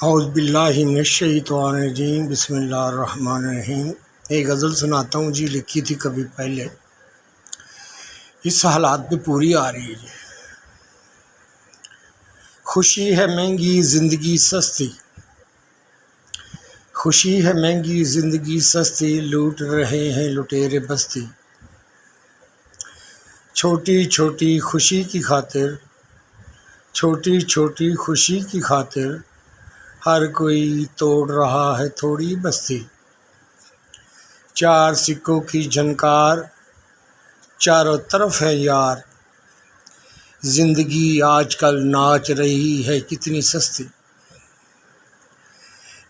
اعوذ باللہ من الشیطان الرجیم، بسم اللہ الرحمن الرحیم۔ ایک غزل سناتا ہوں جی، لکھی تھی کبھی پہلے، اس حالات پہ پوری آ رہی ہے جی۔ خوشی ہے مہنگی زندگی سستی، خوشی ہے مہنگی زندگی سستی، لوٹ رہے ہیں لٹیرے بستی۔ چھوٹی چھوٹی خوشی کی خاطر، چھوٹی چھوٹی خوشی کی خاطر، ہر کوئی توڑ رہا ہے تھوڑی بستی۔ چار سکوں کی جھنکار چاروں طرف ہے یار، زندگی آج کل ناچ رہی ہے کتنی سستی۔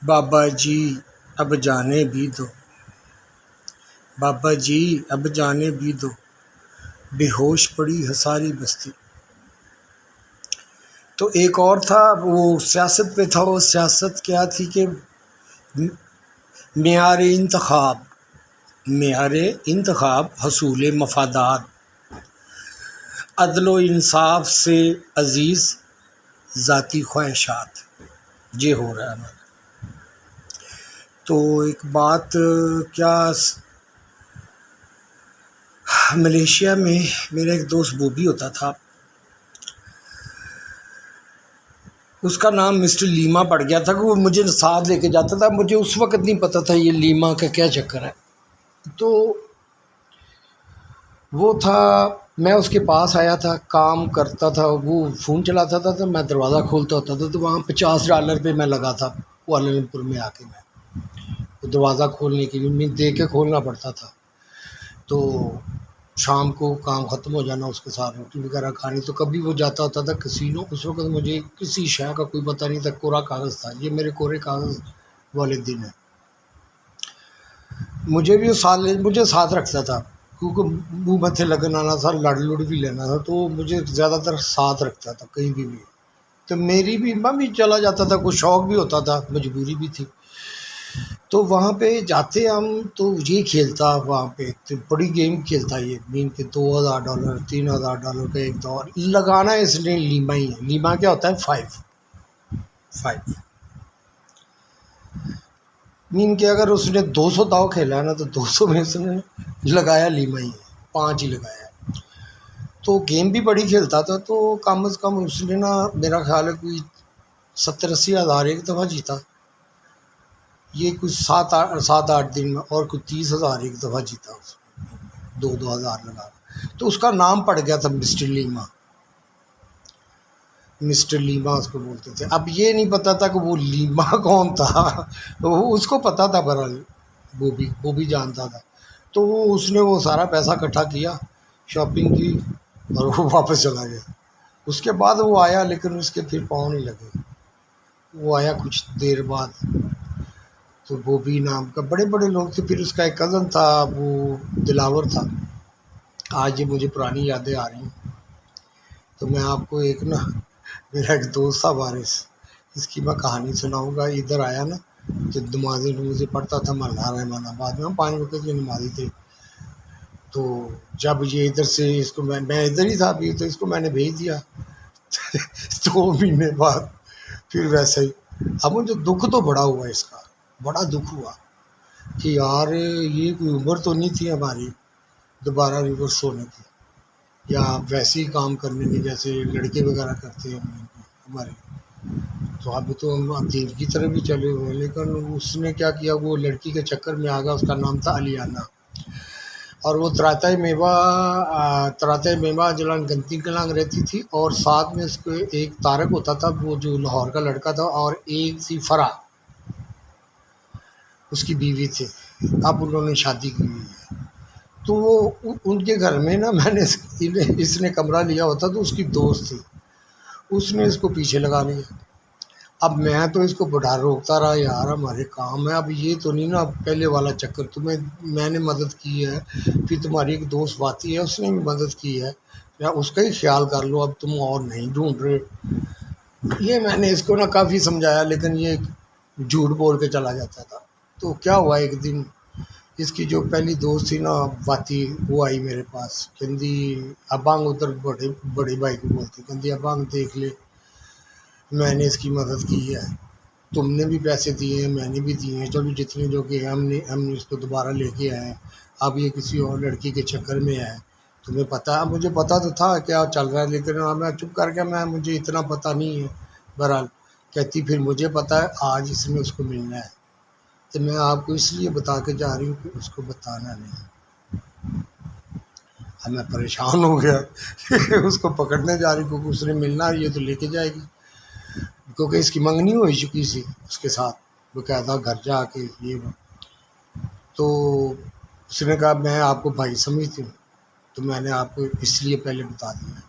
بابا جی اب جانے بھی دو، بابا جی اب جانے بھی دو، بے ہوش پڑی ہے ساری بستی۔ تو ایک اور تھا، وہ سیاست پہ تھا۔ وہ سیاست کیا تھی کہ معیار انتخاب، معیار انتخاب حصول مفادات، عدل و انصاف سے عزیز ذاتی خواہشات، یہ ہو رہا ہے۔ تو ایک بات کیا، ملیشیا میں میرا ایک دوست بوبی ہوتا تھا، اس کا نام مسٹر لیما پڑ گیا تھا کہ وہ مجھے ساتھ لے کے جاتا تھا۔ مجھے اس وقت نہیں پتہ تھا یہ لیما کا کیا چکر ہے۔ تو وہ تھا، میں اس کے پاس آیا تھا، کام کرتا تھا، وہ فون چلاتا تھا، تو میں دروازہ کھولتا ہوتا تھا، تو وہاں $50 پہ میں لگا تھا کوالالمپور میں آ کے۔ میں دروازہ کھولنے کے لیے دے کے کھولنا پڑتا تھا۔ تو شام کو کام ختم ہو جانا، اس کے ساتھ روٹی وغیرہ کھانی۔ تو کبھی وہ جاتا ہوتا تھا کسینو۔ اس وقت مجھے کسی شے کا کوئی پتہ نہیں تھا، کورا کاغذ تھا۔ یہ میرے کورے کاغذ والے دن ہیں۔ مجھے بھی مجھے ساتھ رکھتا تھا، کیونکہ منہ متھے لگنا تھا، لڑ بھی لینا تھا، تو مجھے زیادہ تر ساتھ رکھتا تھا کہیں بھی۔ تو میری بھی، میں بھی چلا جاتا تھا، کوئی شوق بھی ہوتا تھا، مجبوری بھی تھی۔ تو وہاں پہ جاتے ہم، تو یہ کھیلتا وہاں پہ، تو بڑی گیم کھیلتا یہ، مین کے $2000 $3000 کا ایک دور لگانا ہے اس نے۔ لیما ہی ہے، لیما کیا ہوتا ہے؟ 5 مین کے اگر اس نے 200 داؤ کھیلا ہے نا، تو 200 میں اس نے لگایا لیما ہی ہے، 5 ہی لگایا۔ تو گیم بھی بڑی کھیلتا تھا، تو کم از کم اس نے نا، میرا خیال ہے کوئی 70-80 ہزار ایک دفعہ جیتا۔ یہ کچھ 7-8 دن میں، اور کچھ 30,000 ایک دفعہ جیتا اس نے، 2-2 ہزار لگا۔ تو اس کا نام پڑ گیا تھا مسٹر لیما، مسٹر لیما اس کو بولتے تھے۔ اب یہ نہیں پتا تھا کہ وہ لیما کون تھا، اس کو پتا تھا، بہرحال وہ بھی جانتا تھا۔ تو اس نے وہ سارا پیسہ اکٹھا کیا، شاپنگ کی، اور وہ واپس چلا گیا۔ اس کے بعد وہ آیا، لیکن اس کے پھر پاؤں نہیں لگے۔ وہ آیا کچھ دیر بعد، تو بوبی نام کا، بڑے بڑے لوگ تھے۔ پھر اس کا ایک کزن تھا، وہ دلاور تھا۔ آج یہ مجھے پرانی یادیں آ رہی ہیں۔ تو میں آپ کو ایک نا، میرا ایک دوست تھا وارث، اس کی میں کہانی سناؤں گا۔ ادھر آیا نا، جو نمازیں پڑھتا تھا محلہ رحمان آباد میں، ہم 5 وقت کی نمازی تھے۔ تو جب یہ ادھر سے، اس کو میں ادھر ہی تھا ابھی، تو اس کو میں نے بھیج دیا 2 مہینے بعد پھر ویسے ہی۔ اب مجھے دکھ تو بڑا ہوا، اس کا بڑا دکھ ہوا کہ یار یہ کوئی عمر تو نہیں تھی ہماری دوبارہ ریورس ہونے کی، یا ویسے ہی کام کرنے کی جیسے لڑکے وغیرہ کرتے ہیں ہمارے۔ تو اب تو ہم دین کی طرف بھی چلے ہوئے ہیں، لیکن اس نے کیا کیا، وہ لڑکی کے چکر میں آ گیا۔ اس کا نام تھا علیانہ، اور وہ تراتۂ میوہ جلان گنتی کلانگ رہتی تھی، اور ساتھ میں اس کو ایک طارق ہوتا تھا، وہ جو لاہور کا لڑکا تھا، اور ایک تھی فرا، اس کی بیوی تھی۔ اب انہوں نے شادی کی ہوئی ہے۔ تو وہ ان کے گھر میں نا، میں نے اس نے کمرہ لیا ہوتا، تو اس کی دوست تھی، اس نے اس کو پیچھے لگا لیا۔ اب میں تو اس کو بڑھا روکتا رہا، یار ہمارے کام ہے، اب یہ تو نہیں نا پہلے والا چکر، میں نے مدد کی ہے، پھر تمہاری ایک دوست باتی ہے، اس نے بھی مدد کی ہے، یا اس کا ہی خیال کر لو، اب تم اور نہیں ڈھونڈ رہے۔ یہ میں نے اس کو نا کافی سمجھایا، لیکن یہ جھوٹ بول کے چلا جاتا تھا۔ تو کیا ہوا، ایک دن اس کی جو پہلی دوست تھی نا باتی، وہ آئی میرے پاس، کہندی ابانگ، ادھر بڑے بھائی کو بولتے، کہندی ابانگ دیکھ لے، میں نے اس کی مدد کی ہے۔ تم نے بھی پیسے دیے ہیں، میں نے بھی دیے ہیں، چلو جتنے جو کہ ہم نے اس کو دوبارہ لے کے آئے ہیں، اب یہ کسی اور لڑکی کے چکر میں ہے، تمہیں پتہ ہے؟ مجھے پتہ تو تھا کیا چل رہا ہے، لیکن میں چپ کر کے مجھے اتنا پتہ نہیں ہے۔ بہرحال کہتی پھر مجھے پتہ ہے آج اس نے اس کو ملنا ہے، تو میں آپ کو اس لیے بتا کے جا رہی ہوں کہ اس کو بتانا نہیں۔ اب میں پریشان ہو گیا کہ اس کو پکڑنے جا رہی، کیونکہ اس نے ملنا ہے، یہ تو لے کے جائے گی، کیونکہ اس کی منگنی ہو چکی سی اس کے ساتھ باقاعدہ گھر جا کے یہ وہ۔ تو اس نے کہا میں آپ کو بھائی سمجھتی ہوں، تو میں نے آپ کو اس لیے پہلے بتا دیا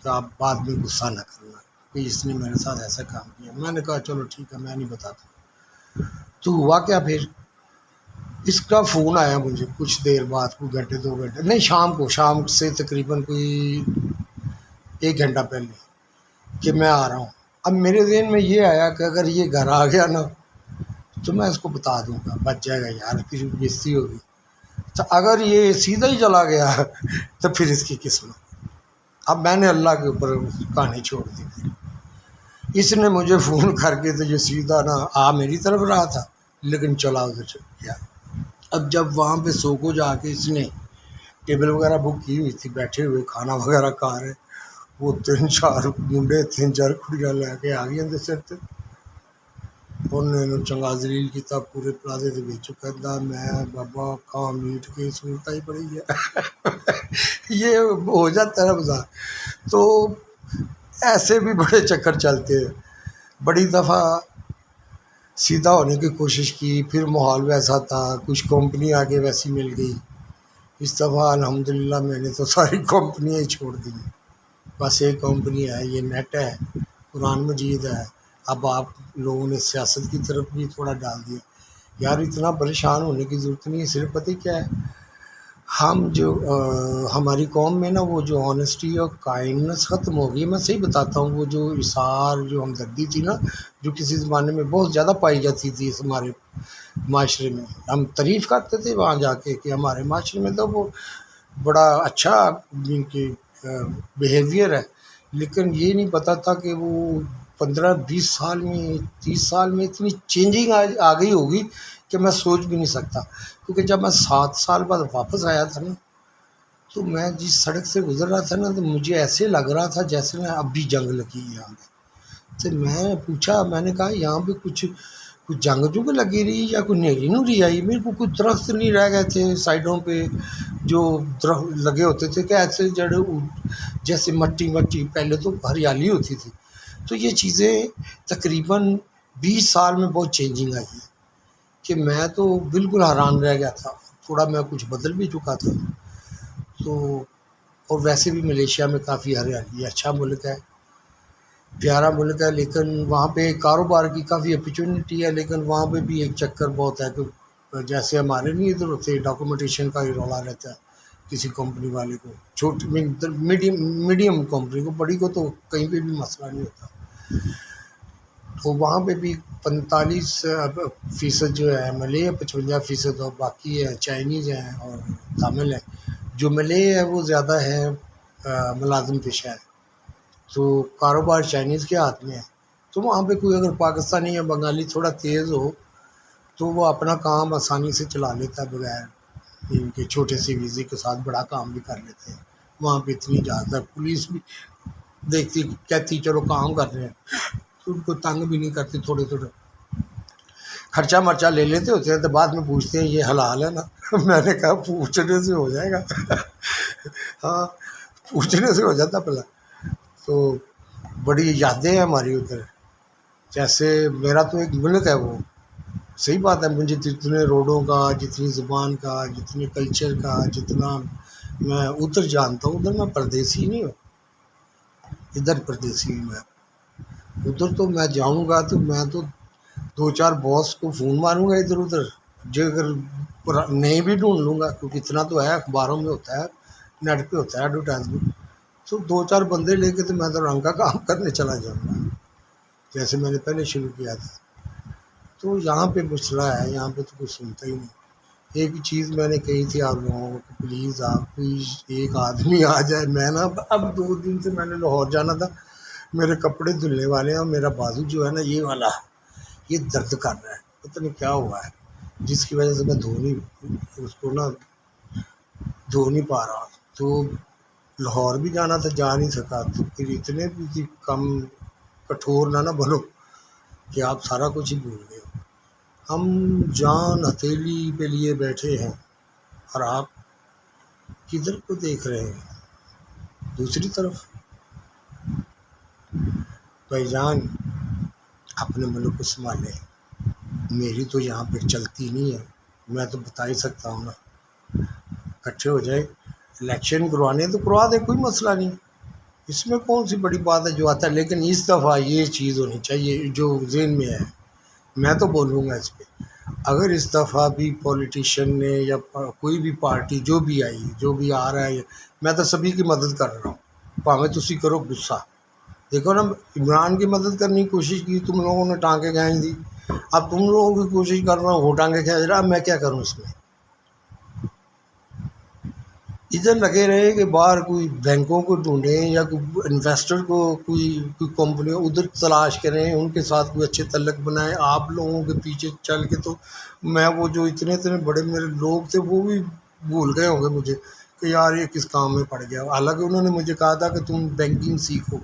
کہ آپ بعد میں غصہ نہ کرنا کہ اس نے میرے ساتھ ایسا کام کیا۔ میں نے کہا چلو ٹھیک ہے، میں نہیں بتاتا۔ تو ہوا کیا پھر، اس کا فون آیا مجھے کچھ دیر بعد، کوئی گھنٹے 2 گھنٹے نہیں، شام سے تقریباً کوئی 1 گھنٹہ پہلے، کہ میں آ رہا ہوں۔ اب میرے ذہن میں یہ آیا کہ اگر یہ گھر آ گیا نا تو میں اس کو بتا دوں گا، بچ جائے گا یار، پھر بےزتی ہوگی۔ تو اگر یہ سیدھا ہی چلا گیا تو پھر اس کی قسمت۔ اب میں نے اللہ کے اوپر کہانی چھوڑ دی پھر۔ اس نے مجھے فون کر کے تو یہ سیدھا نا میری طرف رہا تھا، لیکن چلا ادھر چل گیا۔ اب جب وہاں پہ سو کو جا کے اس نے ٹیبل وغیرہ بک کی ہوئی تھی، بیٹھے ہوئے کھانا وغیرہ کھا رہے، وہ 3-4 منڈے 3-4 کڑیاں لے کے آ گئی اندر سر تے، انہوں نے چنگا زلیل کیتا پورے پلازے کے بچ، کہتا میں بابا کھا میٹ کی صورت ہی پڑی ہے۔ یہ ہو جاتا ہے مزاح۔ تو ایسے بھی بڑے چکر چلتے ہیں۔ بڑی دفعہ سیدھا ہونے کی کوشش کی، پھر ماحول ویسا تھا، کچھ کمپنی آگے ویسی مل گئی۔ اس دفعہ الحمدللہ میں نے تو ساری کمپنیاں ہی چھوڑ دی، بس ایک کمپنی ہے، یہ نیٹ ہے، قرآن مجید ہے۔ اب آپ لوگوں نے سیاست کی طرف بھی تھوڑا ڈال دیا۔ یار اتنا پریشان ہونے کی ضرورت نہیں ہے، صرف پتہ کیا ہے، ہم جو ہماری قوم میں نا وہ جو آنیسٹی اور کائنڈنس ختم ہو گئی ہے۔ میں صحیح بتاتا ہوں، وہ جو اثار جو ہمدردی تھی نا، جو کسی زمانے میں بہت زیادہ پائی جاتی تھی اس ہمارے معاشرے میں، ہم تعریف کرتے تھے وہاں جا کے کہ ہمارے معاشرے میں تو وہ بڑا اچھا ان کی بیہیویئر ہے، لیکن یہ نہیں پتہ تھا کہ وہ 15-20 سال میں 30 سال میں اتنی چینجنگ آ گئی ہوگی کہ میں سوچ بھی نہیں سکتا۔ کیونکہ جب میں 7 سال بعد واپس آیا تھا نا، تو میں جس سڑک سے گزر رہا تھا نا، تو مجھے ایسے لگ رہا تھا جیسے میں اب بھی جنگ لگی ہے یہاں پہ۔ تو میں پوچھا، میں نے کہا یہاں پہ کچھ جنگ جو لگی رہی یا کوئی نیری نوری آئی؟ میرے کو کوئی درخت نہیں رہ گئے تھے سائڈوں پہ جو درخت لگے ہوتے تھے، کہ ایسے جڑ جیسے مٹی پہلے تو ہریالی ہوتی تھی۔ تو یہ چیزیں تقریباً 20 سال میں بہت چینجنگ آئی ہے کہ میں تو بالکل حیران رہ گیا تھا۔ تھوڑا میں کچھ بدل بھی چکا تھا تو، اور ویسے بھی ملیشیا میں کافی ہریالی ہے، اچھا ملک ہے، پیارا ملک ہے، لیکن وہاں پہ کاروبار کی کافی اپرچونیٹی ہے، لیکن وہاں پہ بھی ایک چکر بہت ہے کہ جیسے ہمارے نہیں ادھر ہوتے ڈاکومنٹیشن کا ہی رولا رہتا ہے کسی کمپنی والے کو، چھوٹی میڈیم کمپنی کو، بڑی کو تو کہیں پہ بھی مسئلہ نہیں ہوتا۔ تو وہاں پہ بھی 45% جو ہے ملے ہے، 55% اور باقی ہے چائنیز ہیں اور تامل ہیں۔ جو ملے ہے وہ زیادہ ہے ملازم پیشہ ہے، تو کاروبار چائنیز کے ہاتھ میں ہے۔ تو وہاں پہ کوئی اگر پاکستانی یا بنگالی تھوڑا تیز ہو تو وہ اپنا کام آسانی سے چلا لیتا ہے، بغیر ان کے چھوٹے سے ویزے کے ساتھ بڑا کام بھی کر لیتے ہیں۔ وہاں پہ اتنی اجازت ہے، پولیس بھی دیکھتی کہتی چلو کام کر رہے ہیں، تو ان کو تنگ بھی نہیں کرتی، تھوڑے خرچہ مرچہ لے لیتے ہوتے ہیں، تو بعد میں پوچھتے ہیں یہ حلال ہے نا؟ میں نے کہا پوچھنے سے ہو جائے گا۔ ہاں پوچھنے سے ہو جاتا پہلا۔ تو بڑی یادیں ہیں ہماری ادھر، جیسے میرا تو ایک ملک ہے وہ، صحیح بات ہے، مجھے جتنے روڈوں کا، جتنی زبان کا، جتنے کلچر کا، جتنا میں ادھر جانتا ہوں، ادھر میں پردیسی نہیں ہوں، ادھر پردیسی ہوں میں۔ ادھر تو میں جاؤں گا تو میں تو 2-4 باس کو فون ماروں گا ادھر ادھر، جو اگر نہیں بھی ڈھونڈ لوں گا، کیونکہ اتنا تو ہے، اخباروں میں ہوتا ہے، نیٹ پہ ہوتا ہے ایڈورٹائزمنٹ، تو 2-4 بندے لے کے تو میں تو رنگ کا کام کرنے چلا جاؤں گا، جیسے میں نے پہلے شروع کیا تھا۔ تو یہاں پہ مسئلہ ہے، یہاں پہ تو کوئی سنتا ہی نہیں۔ ایک چیز میں نے کہی تھی آپ لوگوں کو کہ پلیز آپ کوئی ایک آدمی آ جائے، میں نا اب 2 دن سے میں نے لاہور جانا تھا، میرے کپڑے دھلنے والے ہیں، اور میرا بازو جو ہے نا یہ والا، یہ درد کر رہا ہے، پتہ نہیں کیا ہوا ہے، جس کی وجہ سے میں اس کو دھو نہیں پا رہا. تو لاہور بھی جانا تھا، جا نہیں سکا. تو پھر اتنے بھی کم کٹھور نہ بنو کہ آپ سارا کچھ ہی بھول گئے ہو. ہم جان ہتھیلی پہ لیے بیٹھے ہیں اور آپ کدھر کو دیکھ رہے ہیں؟ دوسری طرف. بھائی جان اپنے ملک کو سنبھالیں. میری تو یہاں پہ چلتی نہیں ہے، میں تو بتا ہی سکتا ہوں نا. اکٹھے ہو جائے، الیکشن کروانے تو کروا دیں، کوئی مسئلہ نہیں. اس میں کون سی بڑی بات ہے جو آتا ہے. لیکن اس دفعہ یہ چیز ہونی چاہیے جو ذہن میں ہے. میں تو بولوں گا اس پہ، اگر اس دفعہ بھی پولیٹیشین نے یا کوئی بھی پارٹی جو بھی آئی، جو بھی آ رہا ہے، میں تو سبھی کی مدد کر رہا ہوں. پاویں تسی کرو غصہ. دیکھو نا، عمران کی مدد کرنے کی کوشش کی، تم لوگوں نے ٹانکیں کھینچ دی. اب تم لوگوں کی کوشش کر رہا ہوں، وہ ٹانکیں کھینچ رہا. اب میں کیا کروں اس میں؟ ادھر لگے رہے کہ باہر کوئی بینکوں کو ڈھونڈیں یا کوئی انویسٹر کو کوئی کمپنی ادھر تلاش کریں، ان کے ساتھ کوئی اچھے تعلق بنائیں. آپ لوگوں کے پیچھے چل کے تو میں وہ جو اتنے بڑے میرے لوگ تھے وہ بھی بھول گئے ہوں گے مجھے کہ یار یہ کس کام میں پڑ گیا. حالانکہ انہوں نے مجھے کہا تھا کہ تم بینکنگ سیکھو،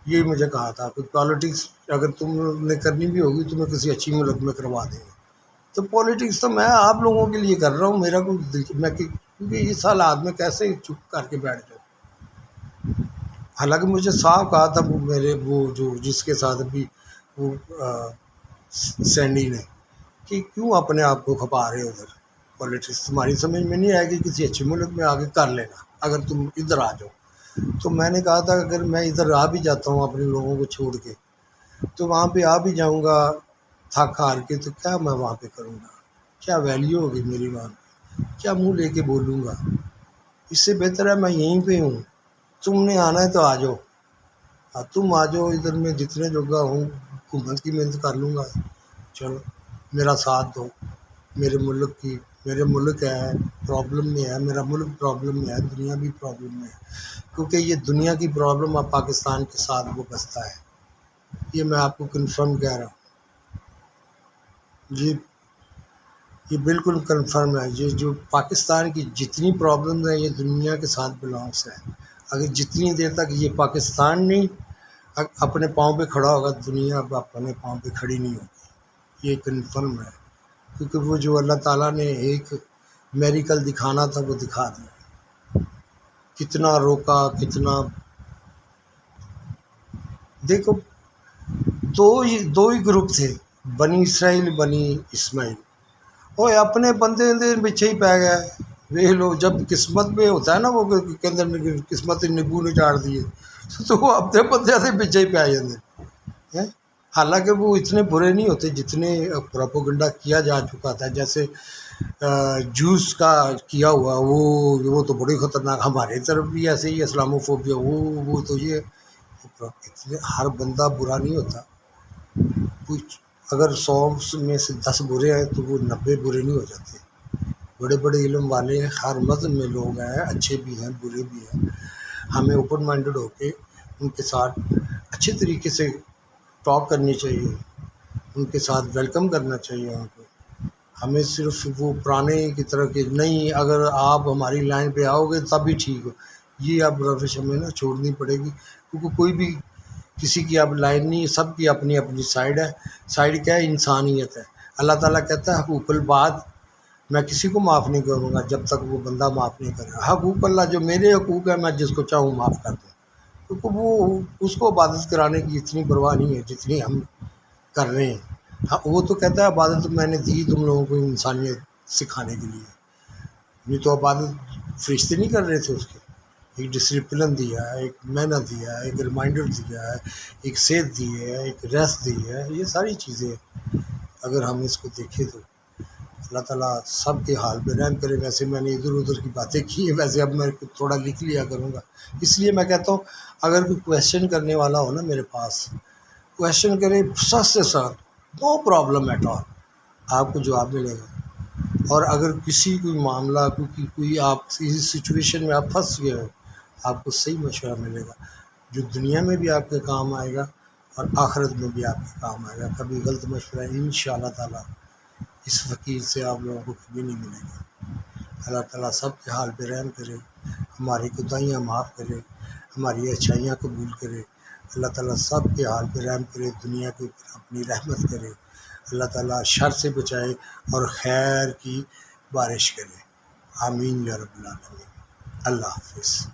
یہ مجھے کہا تھا کہ پالیٹکس اگر تم نے کرنی بھی ہوگی تمہیں کسی اچھی ملک میں کروا دیں گے. تو پولیٹکس تو میں آپ لوگوں کے لیے کر رہا ہوں. میرا کوئی میں کیونکہ اس حالات میں کیسے چپ کر کے بیٹھ جاؤں. حالانکہ مجھے صاف کہا تھا وہ جو جس کے ساتھ بھی وہ سینڈی نے کہ کیوں اپنے آپ کو کھپا رہے ادھر. پولیٹکس تمہاری سمجھ میں نہیں آئے گی، کسی اچھے ملک میں آگے کر لینا اگر تم ادھر آ جاؤ. تو میں نے کہا تھا اگر میں ادھر آ بھی جاتا ہوں اپنے لوگوں کو چھوڑ کے، تو وہاں پہ آ بھی جاؤں گا تھک ہار کے، تو کیا میں وہاں پہ کروں گا؟ کیا ویلیو ہوگی میری وہاں پہ؟ کیا منہ لے کے بولوں گا؟ اس سے بہتر ہے میں یہیں پہ ہوں. تم نے آنا ہے تو آ جاؤ. تم آ جاؤ ادھر، میں جتنے جگہ ہوں حکومت کی محنت کر لوں گا. چلو میرا ساتھ دو. میرے ملک ہے پرابلم میں ہے، میرا ملک پرابلم میں ہے، دنیا بھی پرابلم میں ہے. کیونکہ یہ دنیا کی پرابلم اب پاکستان کے ساتھ وہ بستا ہے. یہ میں آپ کو کنفرم کہہ رہا ہوں. جی یہ بالکل کنفرم ہے. یہ جو پاکستان کی جتنی پرابلمز ہیں یہ دنیا کے ساتھ بلانگس ہے. اگر جتنی دیر تک یہ پاکستان نہیں اپنے پاؤں پہ کھڑا ہوگا، دنیا اب اپنے پاؤں پہ کھڑی نہیں ہوگی. یہ کنفرم ہے. کیونکہ وہ جو اللہ تعالیٰ نے ایک میریکل دکھانا تھا وہ دکھا دیا. کتنا روکا، کتنا. دیکھو دو ہی گروپ تھے، بنی اسرائیل، بنی اسماعیل. وہ اپنے بندے پیچھے ہی پی گیا. وہ لو جب قسمت میں ہوتا ہے نا وہ کہ اندر قسمت نبو نے چاڑ دیے، تو وہ اپنے بندے سے پیچھے ہی پی جاتے ہیں. حالانکہ وہ اتنے برے نہیں ہوتے جتنے پروپیگنڈا کیا جا چکا تھا. جیسے جوس کا کیا ہوا وہ تو بڑی خطرناک. ہمارے طرف بھی ایسے ہی اسلاموفوبیا وہ تو یہ ہر بندہ برا نہیں ہوتا. کچھ اگر 100 میں سے 10 برے ہیں تو وہ 90 برے نہیں ہو جاتے. بڑے بڑے علم والے ہر مذہب میں لوگ ہیں، اچھے بھی ہیں برے بھی ہیں. ہمیں اوپن مائنڈڈ ہو کے ان کے ساتھ اچھے طریقے سے ٹاک کرنی چاہیے، ان کے ساتھ ویلکم کرنا چاہیے ان کو. ہمیں صرف وہ پرانے کی طرح کہ نہیں اگر آپ ہماری لائن پہ آؤ گے تب بھی ٹھیک ہو، یہ اب روش ہمیں چھوڑنی پڑے گی. کیونکہ کوئی بھی کسی کی اب لائن نہیں ہے، سب کی اپنی اپنی سائڈ ہے. سائڈ کیا ہے؟ انسانیت ہے. اللہ تعالیٰ کہتا ہے حقوق الباد میں کسی کو معاف نہیں کروں گا جب تک وہ بندہ معاف نہیں کرے. حقوق اللہ جو میرے حقوق ہے میں جس کو چاہوں معاف کر دوں. کیونکہ وہ اس کو عبادت کرانے کی اتنی پرواہ نہیں ہے جتنی ہم کر رہے ہیں. وہ تو کہتا ہے عبادت میں نے دی تم لوگوں کو انسانیت سکھانے کے لیے. یہ تو عبادت فرشتے نہیں کر رہے تھے اس کے. ایک ڈسپلن دیا ہے، ایک محنت دیا ہے، ایک ریمائنڈر دیا ہے، ایک صحت دی ہے، ایک ریسٹ دی ہے. یہ ساری چیزیں اگر ہم اس کو دیکھیں تو اللہ تعالیٰ سب کے حال پہ رحم کرے. ویسے میں نے ادھر ادھر کی باتیں کی ہیں، ویسے اب میں تھوڑا لکھ لیا کروں گا. اس لیے میں کہتا ہوں اگر کوئی کویشچن کرنے والا ہو نا میرے پاس، کویشچن کرے سچ سے ساتھ، نو پرابلم ایٹ آل، آپ کو جواب ملے گا. اور اگر کسی کوئی معاملہ کوئی آپ کسی سچویشن میں آپ پھنس گئے ہو، آپ کو صحیح مشورہ ملے گا جو دنیا میں بھی آپ کے کام آئے گا اور آخرت میں بھی آپ کے کام آئے گا. کبھی غلط مشورہ انشاءاللہ تعالیٰ اس فقیر سے آپ لوگوں کو کبھی نہیں ملے گا. اللہ تعالیٰ سب کے حال پہ رحم کرے، ہماری کوتاہیاں معاف کرے، ہماری اچھائیاں قبول کرے. اللہ تعالیٰ سب کے حال پہ رحم کرے، دنیا کے اوپر اپنی رحمت کرے. اللہ تعالیٰ شر سے بچائے اور خیر کی بارش کرے. آمین یا رب العالمین. اللہ حافظ.